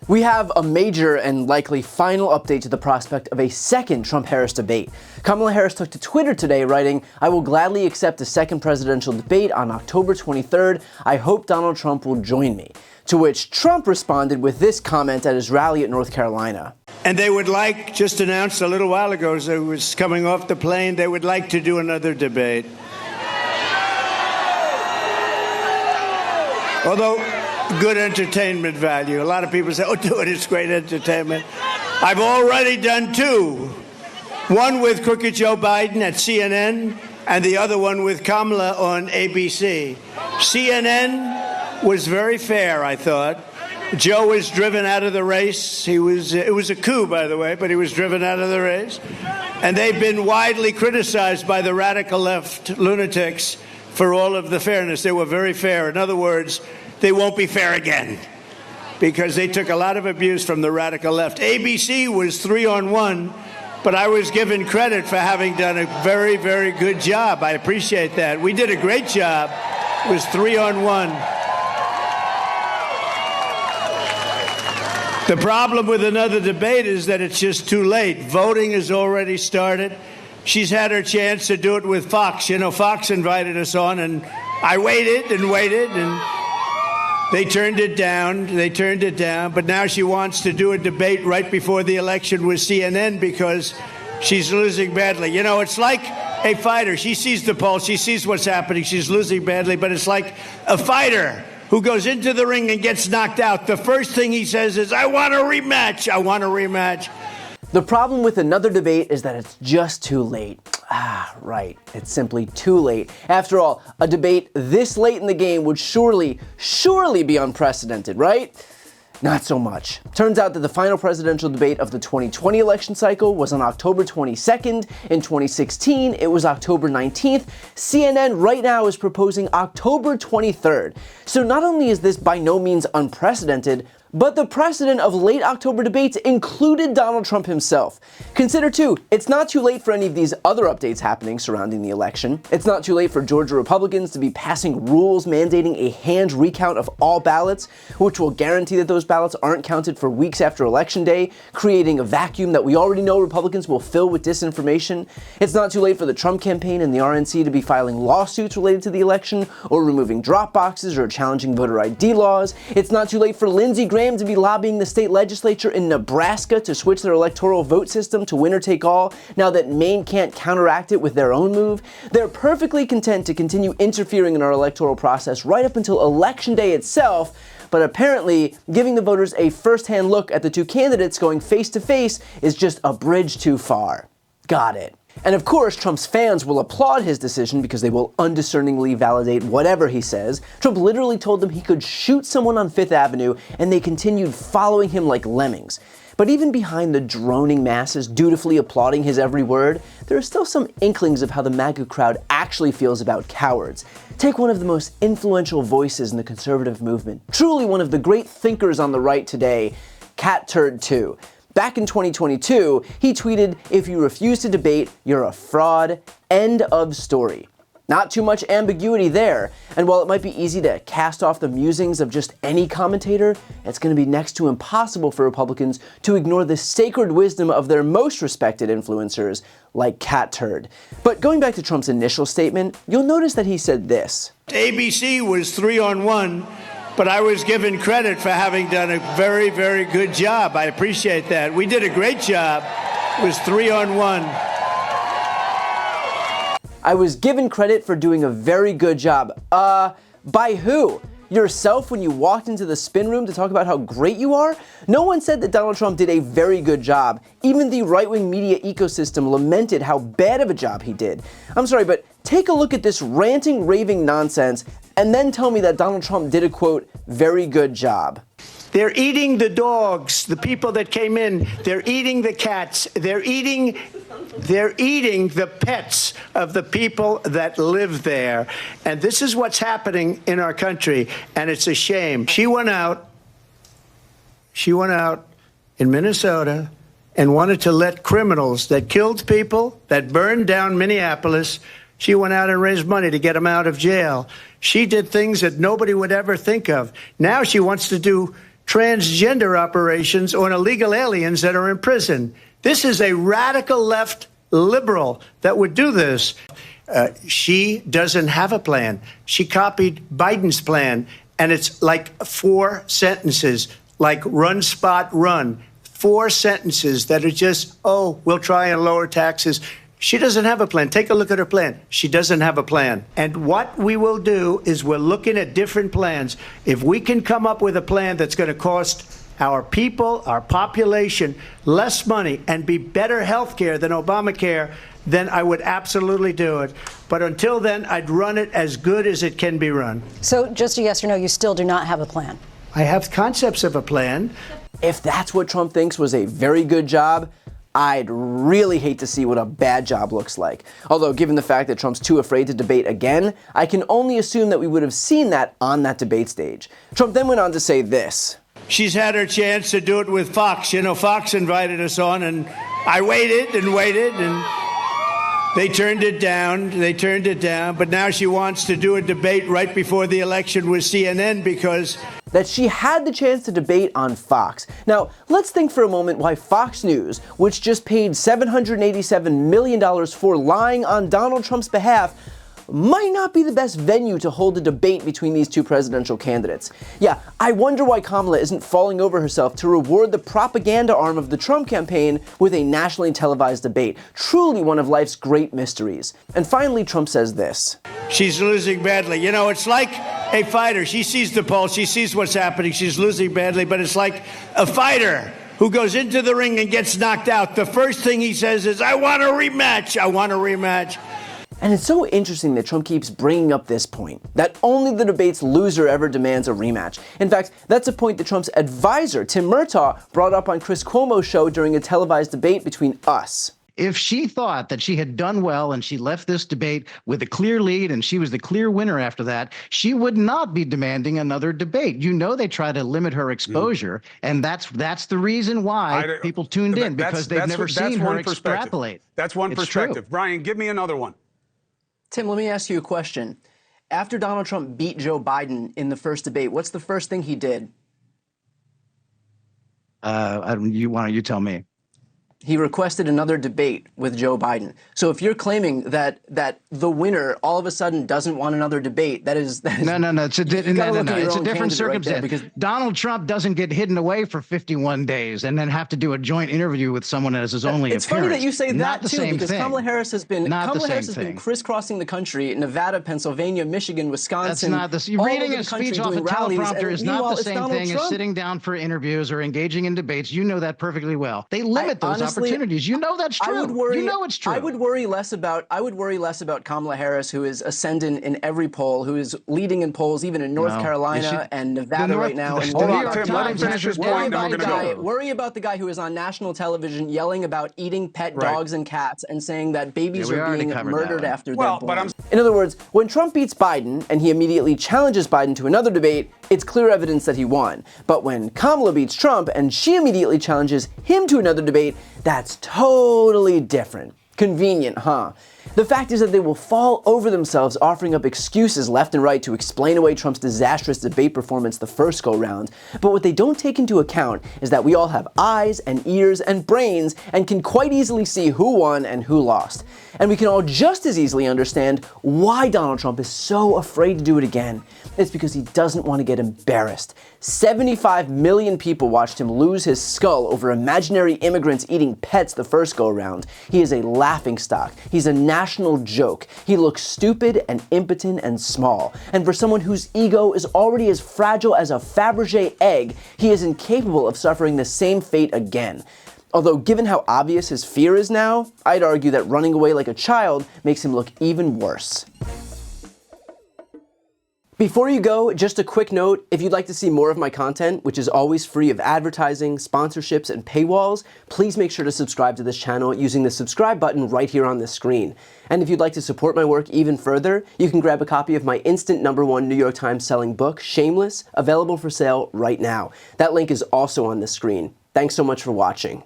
We have a major and likely final update to the prospect of a second Trump-Harris debate. Kamala Harris took to Twitter today writing, "I will gladly accept a second presidential debate on October 23rd. I hope Donald Trump will join me." To which Trump responded with this comment at his rally at North Carolina. And they would like, just announced a little while ago as I was coming off the plane, they would like to do another debate. Although, good entertainment value. A lot of people say, oh, do it, it's great entertainment. I've already done two. One with Crooked Joe Biden at CNN, and the other one with Kamala on ABC. CNN was very fair, I thought. Joe was driven out of the race. It was a coup, by the way, but he was driven out of the race. And they've been widely criticized by the radical left lunatics for all of the fairness. They were very fair. In other words, they won't be fair again because they took a lot of abuse from the radical left. ABC was 3-on-1, but I was given credit for having done a very, very good job. I appreciate that. We did a great job. It was 3-on-1. The problem with another debate is that it's just too late. Voting has already started. She's had her chance to do it with Fox. You know, Fox invited us on, and I waited, and they turned it down. But now she wants to do a debate right before the election with CNN because she's losing badly. You know, it's like a fighter. She sees the pulse. She sees what's happening. She's losing badly, but it's like a fighter who goes into the ring and gets knocked out. The first thing he says is, I want a rematch. I want a rematch. The problem with another debate is that it's just too late. Right. It's simply too late. After all, a debate this late in the game would surely be unprecedented, right? Not so much. Turns out that the final presidential debate of the 2020 election cycle was on October 22nd. In 2016, it was October 19th. CNN right now is proposing October 23rd. So not only is this by no means unprecedented, but the precedent of late October debates included Donald Trump himself. Consider, too, it's not too late for any of these other updates happening surrounding the election. It's not too late for Georgia Republicans to be passing rules mandating a hand recount of all ballots, which will guarantee that those ballots aren't counted for weeks after Election Day, creating a vacuum that we already know Republicans will fill with disinformation. It's not too late for the Trump campaign and the RNC to be filing lawsuits related to the election, or removing drop boxes, or challenging voter ID laws. It's not too late for Lindsey Graham to be lobbying the state legislature in Nebraska to switch their electoral vote system to winner take all now that Maine can't counteract it with their own move. They're perfectly content to continue interfering in our electoral process right up until Election Day itself, but apparently giving the voters a first-hand look at the two candidates going face-to-face is just a bridge too far. Got it. And of course, Trump's fans will applaud his decision because they will undiscerningly validate whatever he says. Trump literally told them he could shoot someone on Fifth Avenue, and they continued following him like lemmings. But even behind the droning masses dutifully applauding his every word, there are still some inklings of how the MAGA crowd actually feels about cowards. Take one of the most influential voices in the conservative movement, truly one of the great thinkers on the right today, Cat Turd 2. Back in 2022, he tweeted, "If you refuse to debate, you're a fraud. End of story." Not too much ambiguity there, and while it might be easy to cast off the musings of just any commentator, it's going to be next to impossible for Republicans to ignore the sacred wisdom of their most respected influencers, like Cat Turd. But going back to Trump's initial statement, you'll notice that he said this. ABC was 3-on-1. But I was given credit for having done a very, very good job. I appreciate that. We did a great job. It was 3-on-1. I was given credit for doing a very good job. By who? Yourself when you walked into the spin room to talk about how great you are? No one said that Donald Trump did a very good job. Even the right-wing media ecosystem lamented how bad of a job he did. I'm sorry, but take a look at this ranting, raving nonsense and then tell me that Donald Trump did a, quote, very good job. They're eating the dogs, the people that came in. They're eating the cats. They're eating the pets of the people that live there. And this is what's happening in our country, and it's a shame. She went out in Minnesota and wanted to let criminals that killed people, that burned down Minneapolis, she went out and raised money to get them out of jail. She did things that nobody would ever think of. Now she wants to do transgender operations on illegal aliens that are in prison. This is a radical left liberal that would do this. She doesn't have a plan. She copied Biden's plan, and it's like 4 sentences, like run, spot, run. 4 sentences that are just, oh, we'll try and lower taxes. She doesn't have a plan. Take a look at her plan. She doesn't have a plan. And what we will do is we're looking at different plans. If we can come up with a plan that's going to cost our people, our population, less money and be better health care than Obamacare, then I would absolutely do it. But until then, I'd run it as good as it can be run. So just a yes or no, you still do not have a plan? I have concepts of a plan. If that's what Trump thinks was a very good job, I'd really hate to see what a bad job looks like. Although, given the fact that Trump's too afraid to debate again, I can only assume that we would have seen that on that debate stage. Trump then went on to say this. She's had her chance to do it with Fox. You know, Fox invited us on, and I waited and waited, and they turned it down. But now she wants to do a debate right before the election with CNN because that she had the chance to debate on Fox. Now, let's think for a moment why Fox News, which just paid $787 million for lying on Donald Trump's behalf, might not be the best venue to hold a debate between these two presidential candidates. Yeah, I wonder why Kamala isn't falling over herself to reward the propaganda arm of the Trump campaign with a nationally televised debate. Truly one of life's great mysteries. And finally, Trump says this. She's losing badly. You know, it's like a fighter. She sees the pulse. She sees what's happening. She's losing badly, but it's like a fighter who goes into the ring and gets knocked out. The first thing he says is, I want a rematch. I want a rematch. And it's so interesting that Trump keeps bringing up this point, that only the debate's loser ever demands a rematch. In fact, that's a point that Trump's advisor, Tim Murtaugh, brought up on Chris Cuomo's show during a televised debate between us. If she thought that she had done well and she left this debate with a clear lead and she was the clear winner after that, she would not be demanding another debate. You know, they try to limit her exposure, and that's the reason why people tuned in, because they've never seen her extrapolate. That's one perspective. Brian, give me another one. Tim, let me ask you a question. After Donald Trump beat Joe Biden in the first debate, what's the first thing he did? You tell me. He requested another debate with Joe Biden. So if you're claiming that the winner all of a sudden doesn't want another debate, that is no. It's a different circumstance. Right, because Donald Trump doesn't get hidden away for 51 days and then have to do a joint interview with someone as his only appearance. It's funny that you say Not that the too, same because thing. Kamala Harris has been been crisscrossing the country, Nevada, Pennsylvania, Michigan, Wisconsin. That's not the reading a speech off a teleprompter is not the same thing as sitting down for interviews or engaging in debates. You know that perfectly well. They limit those opportunities. You know that's true. You know it's true. I would worry less about Kamala Harris, who is ascendant in every poll, who is leading in polls even in North Carolina and Nevada right now. And worry about the guy who is on national television yelling about eating pet dogs and cats and saying that babies are being murdered after they're born. In other words, when Trump beats Biden and he immediately challenges Biden to another debate, it's clear evidence that he won. But when Kamala beats Trump and she immediately challenges him to another debate, that's totally different. Convenient, huh? The fact is that they will fall over themselves offering up excuses left and right to explain away Trump's disastrous debate performance the first go-round. But what they don't take into account is that we all have eyes and ears and brains and can quite easily see who won and who lost. And we can all just as easily understand why Donald Trump is so afraid to do it again. It's because he doesn't want to get embarrassed. 75 million people watched him lose his skull over imaginary immigrants eating pets the first go-around. He is a laughingstock. He's a national joke. He looks stupid and impotent and small. And for someone whose ego is already as fragile as a Fabergé egg, he is incapable of suffering the same fate again. Although given how obvious his fear is now, I'd argue that running away like a child makes him look even worse. Before you go, just a quick note, if you'd like to see more of my content, which is always free of advertising, sponsorships, and paywalls, please make sure to subscribe to this channel using the subscribe button right here on the screen. And if you'd like to support my work even further, you can grab a copy of my instant #1 New York Times selling book, Shameless, available for sale right now. That link is also on the screen. Thanks so much for watching.